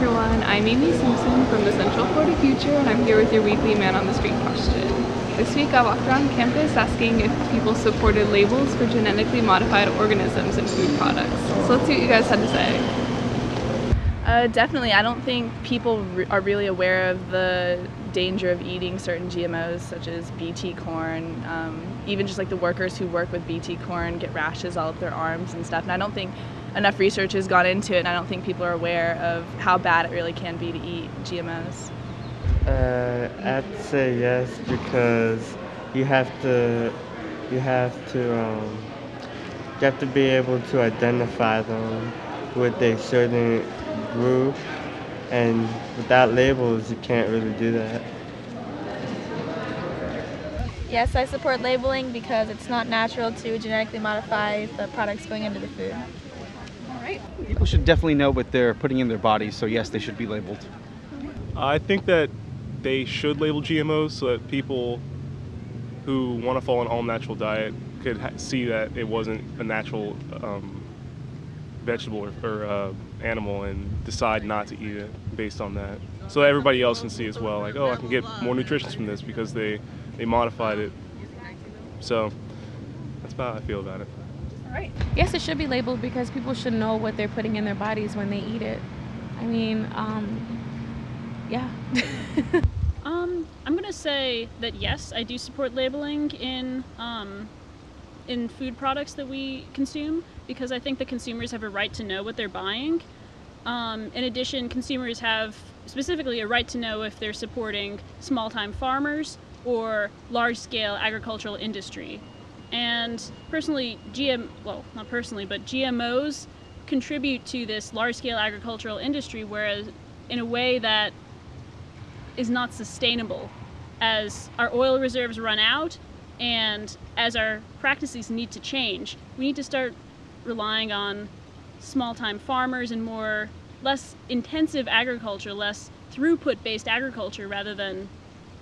everyone, I'm Amy Simpson from the Central Florida Future, and I'm here with your weekly Man on the Street question. This week I walked around campus asking if people supported labels for genetically modified organisms in food products. So let's see what you guys had to say. Definitely. I don't think people are really aware of the danger of eating certain GMOs such as BT corn. Even just like the workers who work with BT corn get rashes all up their arms and stuff. And I don't think enough research has gone into it, and I don't think people are aware of how bad it really can be to eat GMOs. I'd say yes, because you have to you have to be able to identify them with a certain group, and without labels you can't really do that. Yes, I support labeling because it's not natural to genetically modify the products going into the food. People should definitely know what they're putting in their bodies, so yes, they should be labeled. I think that they should label GMOs so that people who want to follow an all-natural diet could see that it wasn't a natural vegetable or animal and decide not to eat it based on that. So everybody else can see as well, like, oh, I can get more nutrition from this because they modified it. So that's about how I feel about it. Right. Yes, it should be labeled because people should know what they're putting in their bodies when they eat it. I mean, yeah. I'm gonna say that yes, I do support labeling in food products that we consume, because I think that consumers have a right to know what they're buying. In addition, consumers have specifically a right to know if they're supporting small-time farmers or large-scale agricultural industry. And personally, not personally, but GMOs contribute to this large-scale agricultural industry, whereas in a way that is not sustainable. As our oil reserves run out and as our practices need to change, we need to start relying on small-time farmers and less intensive agriculture, less throughput-based agriculture rather than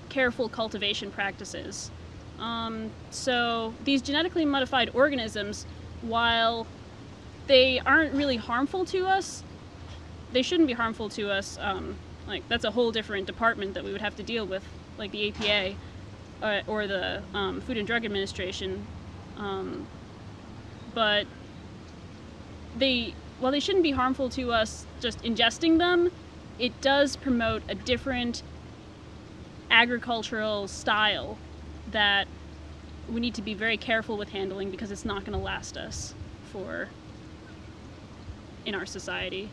careful cultivation practices. So these genetically modified organisms, while they aren't really harmful to us, they shouldn't be harmful to us. Like, that's a whole different department that we would have to deal with, like the APA or the Food and Drug Administration. But while they shouldn't be harmful to us just ingesting them, it does promote a different agricultural style that we need to be very careful with handling, because it's not going to last us in our society.